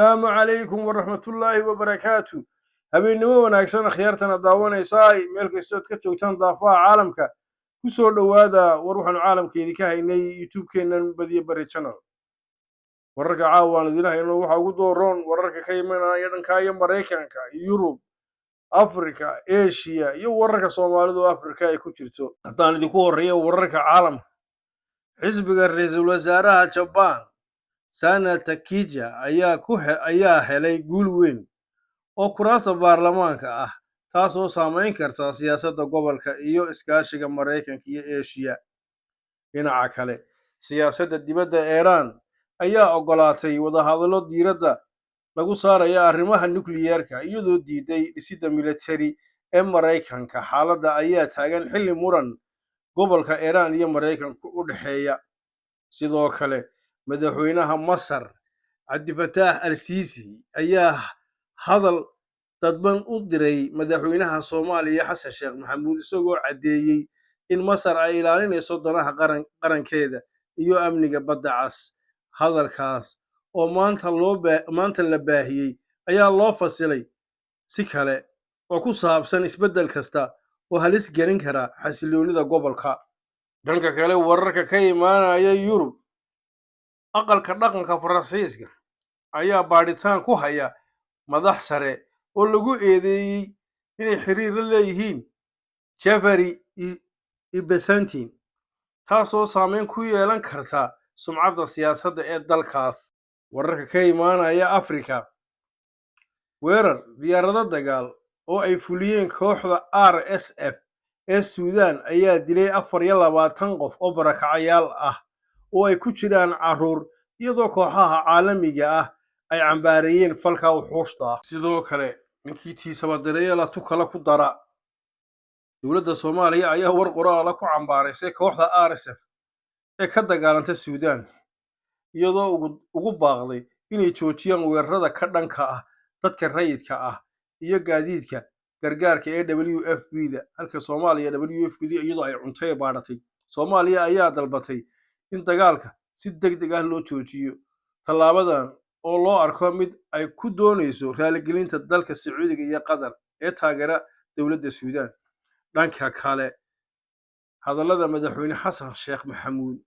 السلام عليكم ورحمة الله وبركاته. هبين نمو وناكسنا خيارتنا داوانا يساي ملك استود كتوغتان ضافا عالمك كسور لوادا وروحنا عالم كيديكا إني يوتيوب كينا بدي بري channel ورقا عاوان دينا إنه وحا ودورون ورقا كيمانا يدن كايا مريكانكا يوروب أفريكا إيشيا يو ورقا صومالدو أفريكا يكوشيرتو هدان ديكو وريا ورقا عالم حزب الرئيس الوزراء جبان سنة تكيجا ayaa helay guul weyn oo kuraasta baarlamaanka ah taasoo saameyn karta siyaasadda gobolka iyo iskaashiga Mareykanka iyo Aasiya. Dhinaca kale, siyaasadda dibadda Iran ayaa ogolaatay wadahadallo diiradda lagu saarayo arrimaha nukliyeerka iyadoo diiday dhisidda military ee Mareykanka. Xaaladda ayaa taagan xilli muran gobolka Iran iyo Mareykanka u dhaxeeya. Sidoo kale, madaxweynaha Masar Cabdi Fattah al-Sisi ayaa hadal dadban u diray madaxweynaha Soomaaliya Xasan Sheekh Maxamuud isagoo cadeeyay in Masar ay ilaalinayso danaha qarankeeda iyo amniga badda cas. Hadalkaas oo maanta la baahiyay ayaa loo fasilay si kale oo ku saabsan isbedel kasta oo halis gelin kara xasiloonida gobolka. Dhanka kale, wararka ka imaanaya Yurub, aqalka dhaqanka Faransiiska ayaa baadhitaan ku haya madax sare oo lagu eedeeyay inay xiriir la leeyihiin Jeffrey Epstein, taasoo saameyn ku yeelan karta sumcadda siyaasadda ee dalkaas. Wararka ka imaanaya Afrika, weerar diyaarado dagaal oo ay fuliyeen kooxda RSF ee Suudaan ayaa dilay 24 qof oo barakacayaal ah oo ay ku jiraan carruur, iyadoo kooxaha caalamiga ah ay cambaarayeen falka wuxuushta. Sidoo kale, ninkii tiisabadareeyay tukala ku dara dowladda Soomaaliya ayaa war qoraal ku cambaaraysay kooxda RSF ee ka dagaalanta Suudaan, iyadoo ugu baaqday inay joojiyaan weerarada ka dhanka ah dadka rayidka ah iyo gaadiidka gargaarka ee WFP-da. halka Soomaaliya WFP iyadoo ay cuntay baadhatay. Soomaaliya ayaa dalbatay in dagaalka si degdeg ah loo joojiyo. Tallaabadan oo loo arko mid ay ku doonayso raaligelinta dalka Sacuudiga iyo Qatar ee taageera dowladda Suudaan. Dhanka kale, hadallada madaxweyne Xasan Sheekh Maxamuud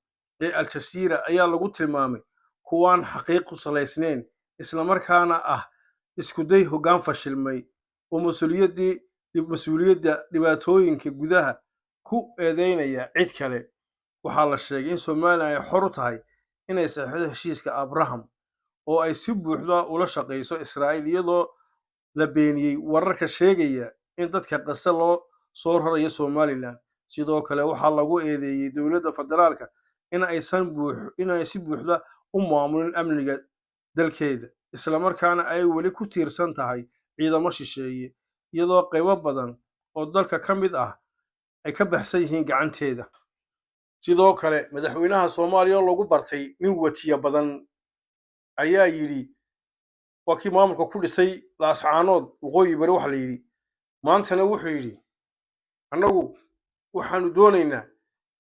ee Al Jazeera ayaa lagu tilmaamay kuwaan xaqiiq ku salaysnayn, isla markaana ah isku day hoggaan fashilmay oo mas'uuliyadda dhibaatooyinka gudaha ku eedeynaya cid kale. waxaa la sheegay in Soomaaliya ay xor u tahay inay saxiixdo heshiiska Abraham oo ay si buuxda ula shaqeyso Israa'iil, iyadoo la beeniyay wararka sheegaya in dadka qasa loo soo rarayo Somaliland. sidoo kale waxaa lagu eedeeyay dowladda federaalka in ay si buuxda u maamulin amniga dalkeeda, isla markaana ay weli ku tiirsan tahay ciidamo shisheeye, iyadoo qaybo badan oo dalka ka mid ah ay ka baxsan yihiin gacanteeda. sidoo kale, madaxweynaha Soomaaliya oo lagu bartay nin wajiya badan ayaa yiri waa kii maamulka ku dhisay Laascaanood waqooyi bari. waxa la yiri maantana wuxuu yiri annagu waxaanu doonaynaa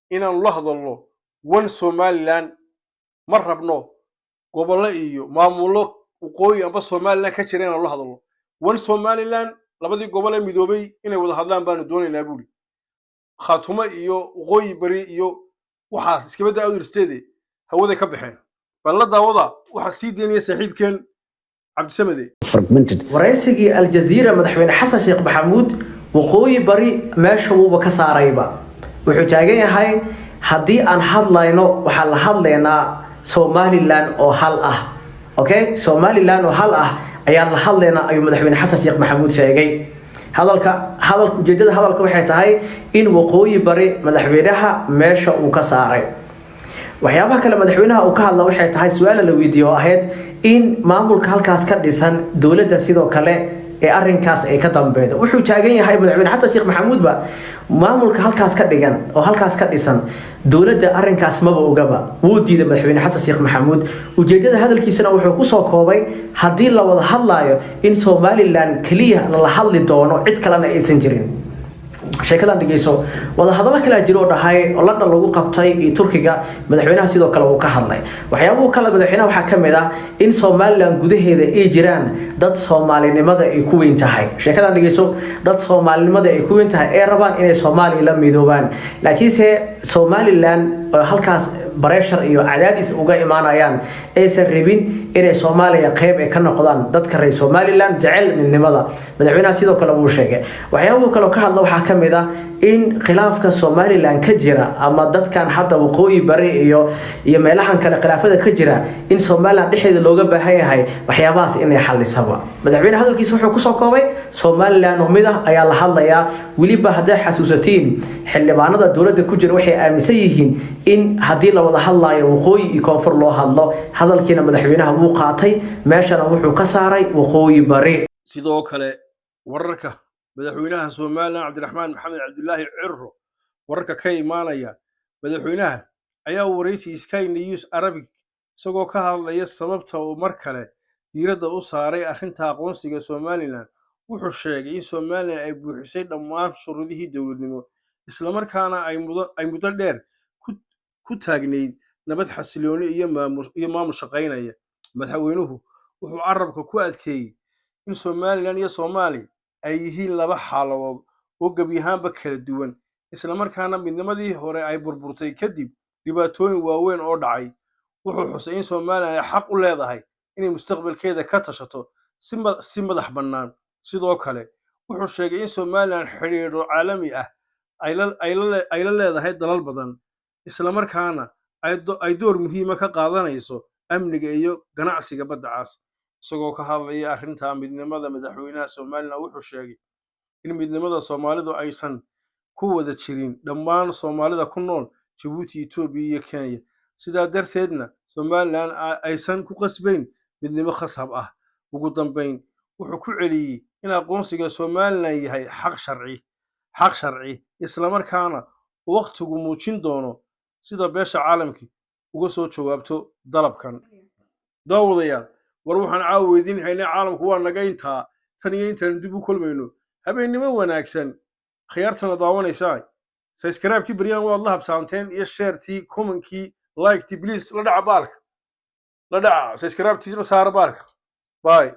inaanu la hadalno one Somaliland, ma rabno gobollo iyo maamulo waqooyi amba Somaliland ka jira inaanu la hadalno. one Somaliland, labadii gobol ee midoobay inay wada hadlaan baanu doonaynaa buuri. Khaatumo iyo waqooyi bari iyo waxaas iska badaa university hawada ka baxeen. balla daawada waxa sii deynaya saaxiibkeen Cabdisamade. waraysigii Al Jazeera madaxweyne Xasan Sheekh Maxamuud waqooyi bari meesha uu ka saarayba wuxuu taagan yahay haddii aan hadlayno waxaan la hadlaynaa Somaliland oo hal ah. okay, Somaliland oo hal ah ayaan la hadlaynaa ayuu madaxweyne Xasan Sheekh Maxamuud sheegay. ujeedada hadalka waxay tahay in waqooyi bari madaxweynaha meesha uu ka saaray. waxyaabaha kale madaxweynaha uu ka hadla waxay tahay su'aal la weydiiyo ahayd in maamulka halkaas ka dhisan dowladda sidoo kale ee arrinkaas ay ka dambeeydo. wuxuu taagan yahay madaxweyne Xasan Sheekh Maxamuud ba maamulka halkaas ka dhigan oo halkaas ka dhisan dowladda arrinkaas maba ogaba. wuu diiday madaxweyne Xasan Sheekh Maxamuud. ujeedada hadalkiisana wuxuu ku soo koobay haddii la wada hadlayo in Somaliland kaliya la hadli doono cid kalena aysan jirin. sheekadan dhigeyso wada hadallo kala jiro oo dhahay oo London lagu qabtay iyo Turkiga madaxweynaha sidoo kale uu ka hadlay waxyaabaha kale madaxweynaha waxa kamid ah in Soomaaliland gudaheeda ay jiraan dad Soomaalinimada ay ku weyn tahay sheekadan dhigeyso dad Soomaalinimada ay ku weyn tahay ee rabaan inay Soomaaliya la midoobaan laakiinse Somaliland halkaas pressure iyo cadaadis uga imaanayaan aysan rabin inay Soomaaliya qayb ay ka noqdaan dadka reer Somaliland jecel midnimada madaxweynaha sidoo kale uu sheegay waxyaabaha kale ka hadla waxa kamid ah in khilaafka Somaliland ka jira ama dadkan hadda waqooyi bari iyo meelahan kale khilaafada ka jira in Somaliland dhexdeeda looga baahan yahay waxyaabahaas inay xalisaba madaxweynaha hadalkiisa wuxuu ku soo koobay Somaliland oo mid ah ayaa la hadlayaa waliba haday xasuusatiin xildhibaanada dawladda ku jira waxay aaminsan yihiin in hadii la wada hadlayo waqooyi iyo koonfur loo hadlo hadalkiina madaxweynaha uu qaatay meeshana wuxuu ka saaray waqooyi bari sidoo kale wararka madaxweynaha Soomaaliland Cabdiraxmaan Maxamed Cabdullaahi Cirro wararka ka imaanaya madaxweynaha ayaa wareysi Sky News Arabic isagoo ka hadlaya sababta uu mar kale diiradda u saaray arrinta aqoonsiga Soomaaliland wuxuu sheegay in Soomaaliland ay buuxisay dhammaan shuruudihii dawladnimo isla markaana ay muddo dheer ku taagneyd nabad xasilooni iyo maamul shaqaynaya madaxweynuhu wuxuu carabka ku adkeeyay in Soomaaliland iyo Soomaaliya ay yihiin laba xaaladood oo gabi ahaanba kala duwan isla markaana midnimadii hore ay burburtay kadib dhibaatooyin waaweyn oo dhacay wuxuu xusay in Soomaaliland ay xaq u leedahay inay mustaqbalkeeda ka tashato si madax bannaan sidoo kale wuxuu sheegay in Soomaaliland xiriiro caalami ah ay la leedahay dalal badan isla markaana ay door muhiim ah ka qaadanayso amniga iyo ganacsiga badda cas isagoo ka hadlaya arrinta midnimada madaxweynaha Soomaaliland wuxuu sheegay in midnimada Soomaalidu aysan ku wada jirin dhammaan Soomaalida ku nool Djibouti Ethiopia iyo Kenya sidaa darteedna Soomaaliland aysan ku qasbayn midnimo khasab ah ugu dambeyn wuxuu ku celiyay in aqoonsiga Soomaaliland yahay xaq sharci isla markaana waqtigu muujin doono sida beesha caalamka uga soo jawaabto dalabkan daawadayaal war waxaan caawidiinaynaa caalamku waa naga intaa tan iyo intaan dib u kulmayno habeenimo wanaagsan khiyaartana daawanaysaa subscribe-kii bariyaan waad la habsaanteen iyo share-tii comment-kii like-tii please la dhaca subscribe-tii saar baalka bye